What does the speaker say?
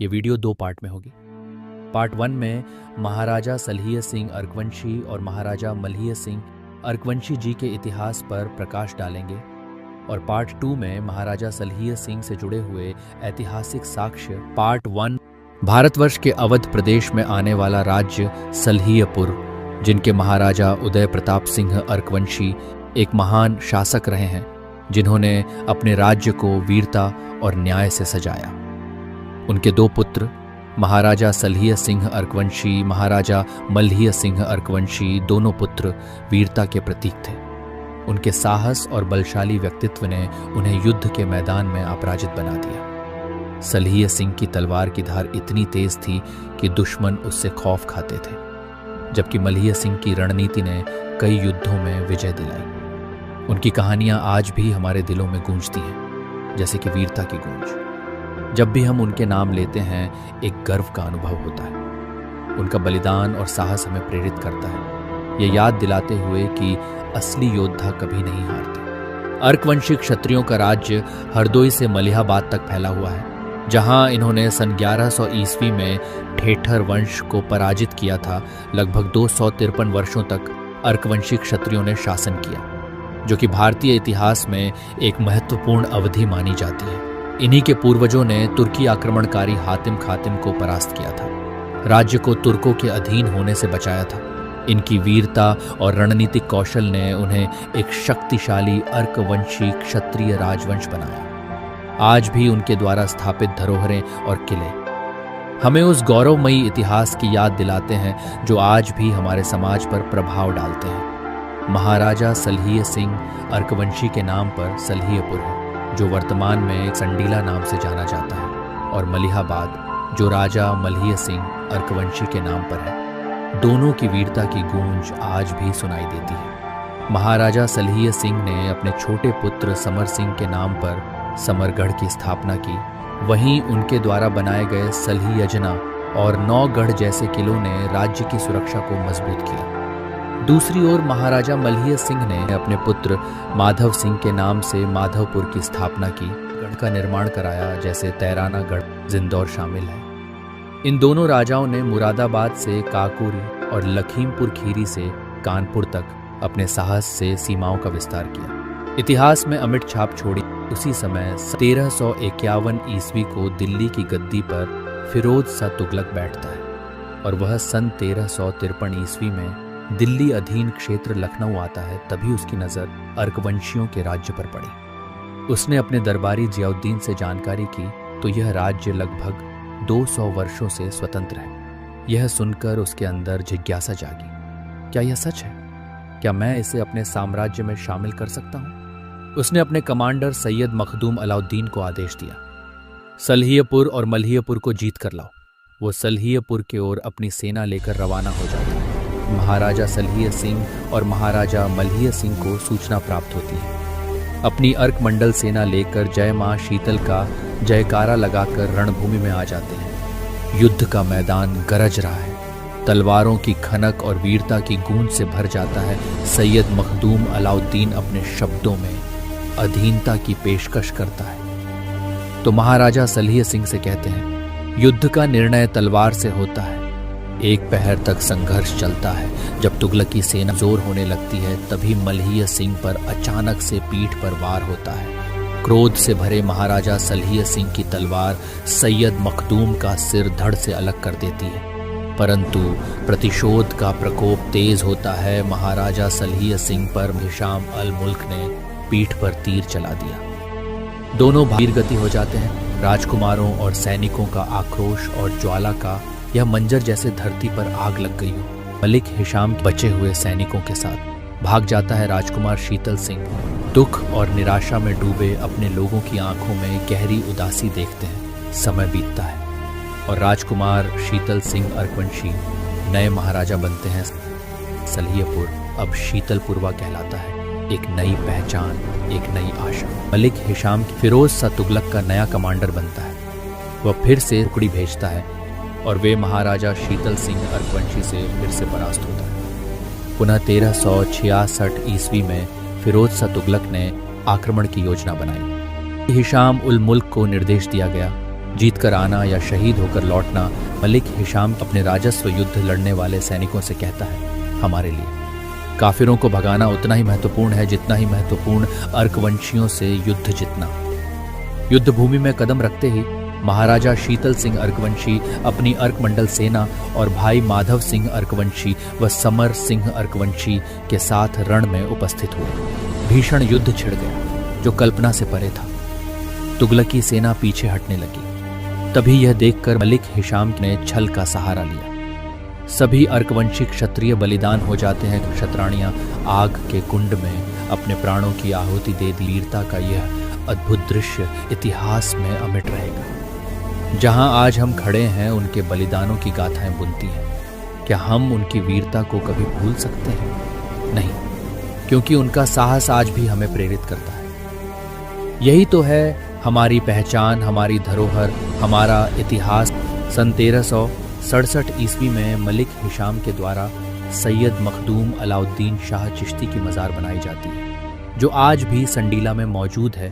ये video 2 part में होगी। पार्ट 1 में महाराजा सलहिय सिंह अर्कवंशी और महाराजा मलहिय सिंह अर्कवंशी जी के इतिहास पर प्रकाश डालेंगे और पार्ट 2 में महाराजा सलहिय सिंह से जुड़े हुए ऐतिहासिक साक्ष्य। पार्ट 1 भारतवर्ष के अवध प्रदेश में आने वाला राज्य सलहियपुर, जिनके महाराजा उदय प्रताप सिंह अर्कवंशी एक महान शासक रहे हैं, जिन्होंने अपने राज्य को वीरता और न्याय से सजाया। उनके 2 पुत्र महाराजा सलहिय सिंह अर्कवंशी, महाराजा मलहिय सिंह अर्कवंशी, दोनों पुत्र वीरता के प्रतीक थे। उनके साहस और बलशाली व्यक्तित्व ने उन्हें युद्ध के मैदान में अपराजित बना दिया। सलहिय सिंह की तलवार की धार इतनी तेज थी कि दुश्मन उससे खौफ खाते थे, जबकि मलहिय सिंह की रणनीति ने कई युद्धों में विजय दिलाई। उनकी कहानियां आज भी हमारे दिलों में गूंजती हैं, जैसे कि वीरता की गूंज। जब भी हम उनके नाम लेते हैं, एक गर्व का अनुभव होता है। उनका बलिदान और साहस हमें प्रेरित करता है, ये याद दिलाते हुए कि असली योद्धा कभी नहीं हारते। अर्कवंशी क्षत्रियों का राज्य हरदोई से मलिहाबाद तक फैला हुआ है, जहां इन्होंने सन 1100 ईस्वी में ठेठर वंश को पराजित किया था। लगभग 253 वर्षों तक अर्कवंशी क्षत्रियों ने शासन किया, जो कि भारतीय इतिहास में एक महत्वपूर्ण अवधि मानी जाती है। इन्हीं के पूर्वजों ने तुर्की आक्रमणकारी हातिम खातिम को परास्त किया था, राज्य को तुर्कों के अधीन होने से बचाया था। इनकी वीरता और रणनीतिक कौशल ने उन्हें एक शक्तिशाली अर्कवंशी क्षत्रिय राजवंश बनाया। आज भी उनके द्वारा स्थापित धरोहरें और किले हमें उस गौरवमयी इतिहास की याद दिलाते हैं, जो आज भी हमारे समाज पर प्रभाव डालते हैं। महाराजा सलहिय सिंह अर्कवंशी के नाम पर सलहियपुर है, जो वर्तमान में संडीला नाम से जाना जाता है, और मलिहाबाद, जो राजा मलहिय सिंह अर्कवंशी के नाम पर है। दोनों की वीरता की गूंज आज भी सुनाई देती है। महाराजा सलहिय सिंह ने अपने छोटे पुत्र समर सिंह के नाम पर समरगढ़ की स्थापना की। वहीं उनके द्वारा बनाए गए सलहियजना और 9 गढ़ जैसे किलों ने राज्य की सुरक्षा को मजबूत किया। दूसरी ओर महाराजा मलहिय सिंह ने अपने पुत्र माधव सिंह के नाम से माधवपुर की स्थापना की, गढ़ का निर्माण कराया, जैसे तैराना गढ़, जिंदौर शामिल है। इन दोनों राजाओं ने मुरादाबाद से काकोरी और लखीमपुर खीरी से कानपुर तक अपने साहस से सीमाओं का विस्तार किया। इतिहास में अमिट छाप छोड़ी। उसी समय 1351 ईस्वी को दिल्ली की गद्दी पर फिरोज शाह तुगलक बैठता है, और वह सन 1353 ईस्वी में दिल्ली अधीन क्षेत्र लखनऊ आता है। तभी उसकी नज़र अर्कवंशियों के राज्य पर पड़ी। उसने अपने दरबारी जियाउद्दीन से जानकारी की तो यह राज्य लगभग 200 वर्षों से स्वतंत्र है। यह सुनकर उसके अंदर जिज्ञासा जागी, क्या यह सच है? क्या मैं इसे अपने साम्राज्य में शामिल कर सकता हूँ? उसने अपने कमांडर सैयद मखदूम अलाउद्दीन को आदेश दिया, सलहियपुर और मलहियपुर को जीत कर लाओ। वो सलहियपुर की ओर अपनी सेना लेकर रवाना हो जाता है। महाराजा सलहिय सिंह और महाराजा मलहिय सिंह को सूचना प्राप्त होती है। अपनी अर्क मंडल सेना लेकर जय मां शीतल का जयकारा लगाकर रणभूमि में आ जाते हैं। युद्ध का मैदान गरज रहा है, तलवारों की खनक और वीरता की गूंज से भर जाता है। सैयद मखदूम अलाउद्दीन अपने शब्दों में अधीनता की पेशकश करता है तो महाराजा सलहिय सिंह से कहते हैं, युद्ध का निर्णय तलवार से होता है। एक पहर तक संघर्ष चलता है। जब तुगलकी सेना जोर होने लगती है, तभी मलहिय सिंह पर अचानक से पीठ पर वार होता है। क्रोध से भरे महाराजा सलहिय सिंह की तलवार सैयद मखदूम का सिर धड़ से अलग कर देती है, परंतु प्रतिशोध का प्रकोप तेज होता है। महाराजा सलहिय सिंह पर हिशाम अल मुल्क ने पीठ पर तीर चला दिया। दोनों वीर गति हो जाते हैं। राजकुमारों और सैनिकों का आक्रोश और ज्वाला का यह मंजर जैसे धरती पर आग लग गई हो। मलिक हिशाम बचे हुए सैनिकों के साथ भाग जाता है। राजकुमार शीतल सिंह दुख और निराशा में डूबे अपने लोगों की आंखों में गहरी उदासी देखते हैं। समय बीतता है और राजकुमार शीतल सिंह अर्कवंशी नए महाराजा बनते हैं। सलहियपुर अब शीतलपुरवा कहलाता है। एक नई पहचान, एक नई आशा। मलिक हिशाम फिरोज शाह तुगलक का नया कमांडर बनता है। वह फिर से टुकड़ी भेजता है और वे महाराजा शीतल सिंह अर्कवंशी से फिर से परास्त होता है। पुनः 1366 ईस्वी में फिरोज शाह तुगलक ने आक्रमण की योजना बनाई। हिशाम उल मुल्क को निर्देश दिया गया जीत कर आना या शहीद होकर लौटना मलिक हिशाम अपने राजस्व युद्ध लड़ने वाले सैनिकों से कहता है, हमारे लिए काफिरों को भगाना उतना ही महत्वपूर्ण है जितना ही महत्वपूर्ण अर्कवंशियों से युद्ध जीतना। युद्ध भूमि में कदम रखते ही महाराजा शीतल सिंह अर्कवंशी अपनी अर्कमंडल सेना और भाई माधव सिंह अर्कवंशी व समर सिंह अर्कवंशी के साथ रण में उपस्थित हुए। भीषण युद्ध छिड़ गया जो कल्पना से परे था। तुगलकी सेना पीछे हटने लगी। तभी यह देखकर मलिक हिशाम ने छल का सहारा लिया। सभी अर्कवंशी क्षत्रिय बलिदान हो जाते हैं। क्षत्राणियां आग के कुंड में अपने प्राणों की आहुति दे दी। वीरता का यह अद्भुत दृश्य इतिहास में अमिट रहेगा। जहां आज हम खड़े हैं उनके बलिदानों की गाथाएं बुनती हैं। क्या हम उनकी वीरता को कभी भूल सकते हैं? नहीं, क्योंकि उनका साहस आज भी हमें प्रेरित करता है। यही तो है हमारी पहचान, हमारी धरोहर, हमारा इतिहास। सन 1367 ईस्वी में मलिक हिशाम के द्वारा सैयद मखदूम अलाउद्दीन शाह चिश्ती की मज़ार बनाई जाती है, जो आज भी संडीला में मौजूद है।